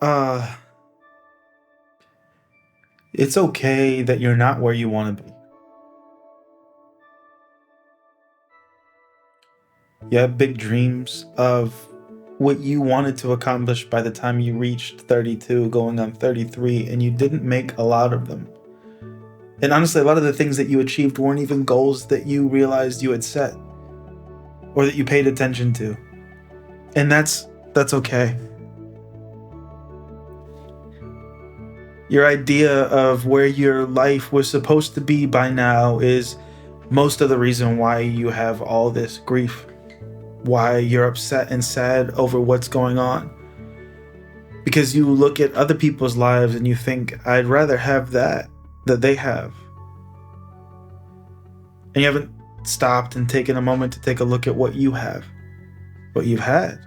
uh, it's okay that you're not where you want to be. You have big dreams of what you wanted to accomplish by the time you reached 32, going on 33, and you didn't make a lot of them. And honestly, a lot of the things that you achieved weren't even goals that you realized you had set or that you paid attention to. And that's okay. Your idea of where your life was supposed to be by now is most of the reason why you have all this grief, why you're upset and sad over what's going on. Because you look at other people's lives and you think, I'd rather have that they have. And you haven't stopped and taken a moment to take a look at what you have, what you've had.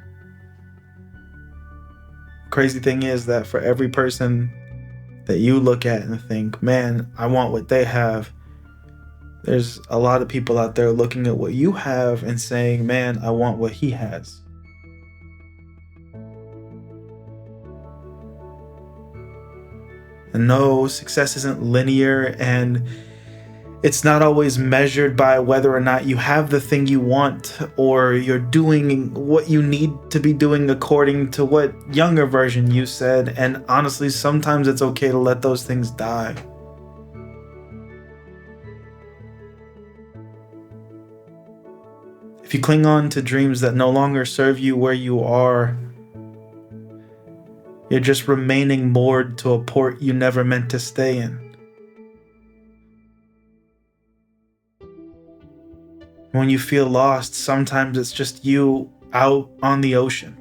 Crazy thing is that for every person that you look at and think, man, I want what they have, there's a lot of people out there looking at what you have and saying, man, I want what he has. And no, success isn't linear, and it's not always measured by whether or not you have the thing you want or you're doing what you need to be doing according to what younger version you said. And honestly, sometimes it's okay to let those things die. If you cling on to dreams that no longer serve you where you are, you're just remaining moored to a port you never meant to stay in. When you feel lost, sometimes it's just you out on the ocean,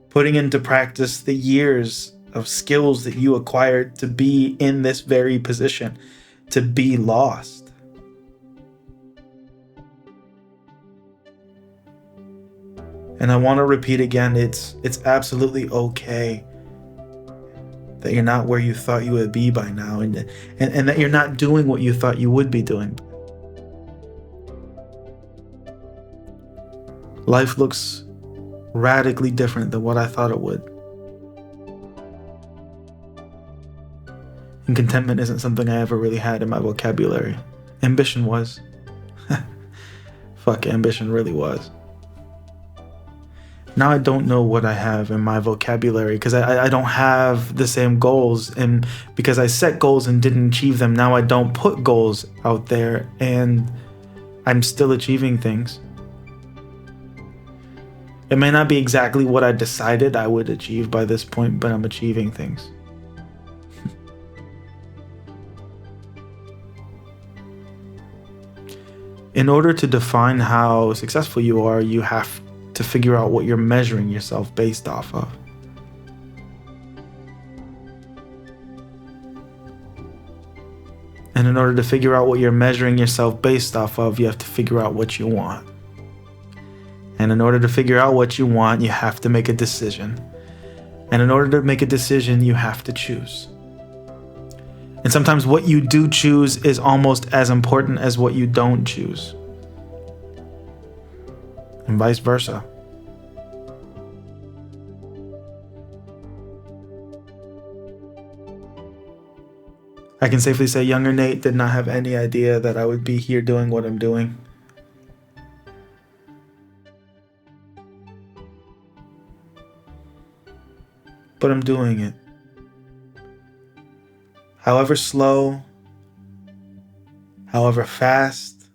putting into practice the years of skills that you acquired to be in this very position, to be lost. And I want to repeat again, it's absolutely okay that you're not where you thought you would be by now, and that you're not doing what you thought you would be doing. Life looks radically different than what I thought it would. And contentment isn't something I ever really had in my vocabulary. Ambition was. Fuck, ambition really was. Now I don't know what I have in my vocabulary because I don't have the same goals, and because I set goals and didn't achieve them, now I don't put goals out there and I'm still achieving things. It may not be exactly what I decided I would achieve by this point, but I'm achieving things. In order to define how successful you are, you have to figure out what you're measuring yourself based off of. And in order to figure out what you're measuring yourself based off of, you have to figure out what you want. And in order to figure out what you want, you have to make a decision. And in order to make a decision, you have to choose. And sometimes what you do choose is almost as important as what you don't choose. And vice versa. I can safely say younger Nate did not have any idea that I would be here doing what I'm doing. But I'm doing it. However slow, however fast,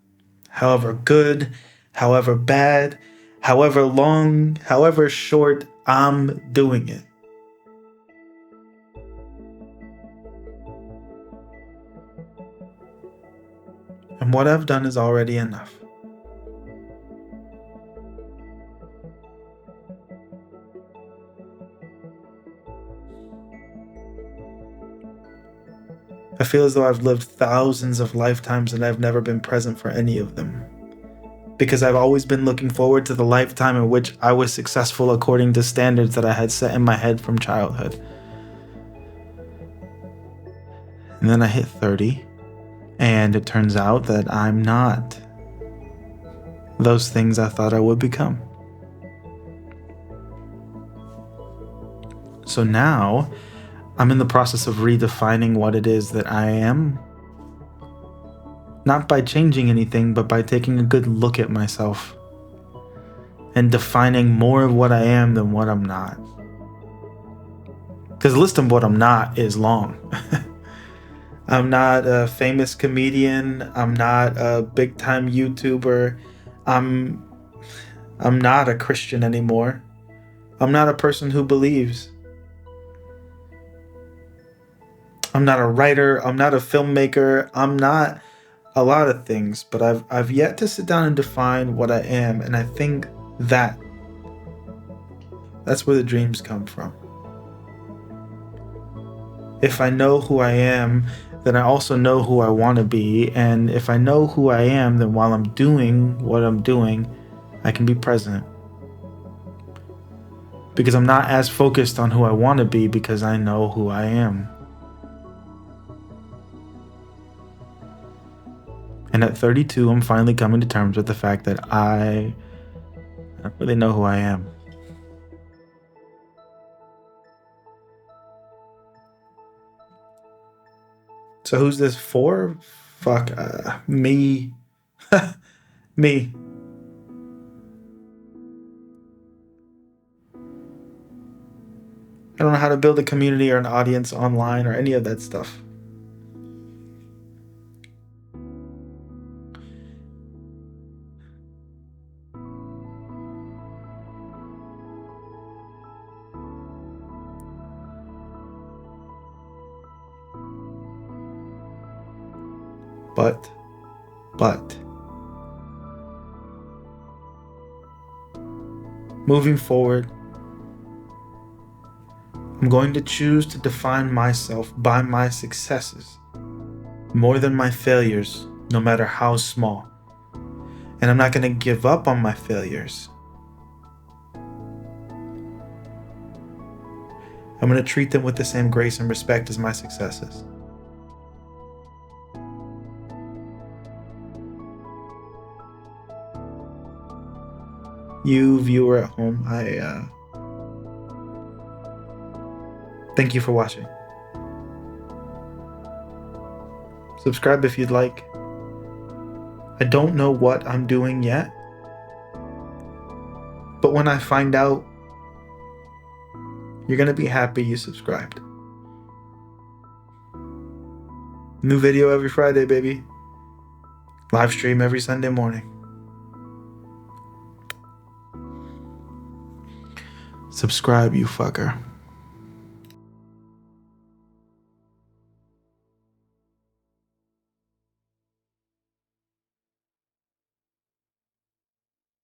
however good, however bad, however long, however short, I'm doing it. And what I've done is already enough. I feel as though I've lived thousands of lifetimes and I've never been present for any of them. Because I've always been looking forward to the lifetime in which I was successful according to standards that I had set in my head from childhood. And then I hit 30, and it turns out that I'm not those things I thought I would become. So now I'm in the process of redefining what it is that I am. Not by changing anything, but by taking a good look at myself and defining more of what I am than what I'm not. Because the list of what I'm not is long. I'm not a famous comedian. I'm not a big time YouTuber. I'm not a Christian anymore. I'm not a person who believes. I'm not a writer. I'm not a filmmaker. I'm not a lot of things, but I've yet to sit down and define what I am, and I think that's where the dreams come from. If I know who I am, then I also know who I want to be, and if I know who I am, then while I'm doing what I'm doing, I can be present. Because I'm not as focused on who I want to be because I know who I am. And at 32, I'm finally coming to terms with the fact that I don't really know who I am. So who's this for? Fuck, me. Me. I don't know how to build a community or an audience online or any of that stuff. But moving forward, I'm going to choose to define myself by my successes more than my failures, no matter how small. And I'm not going to give up on my failures. I'm going to treat them with the same grace and respect as my successes. You, viewer at home, I thank you for watching. Subscribe if you'd like. I don't know what I'm doing yet, but when I find out, you're going to be happy you subscribed. New video every Friday, baby. Live stream every Sunday morning. Subscribe, you fucker.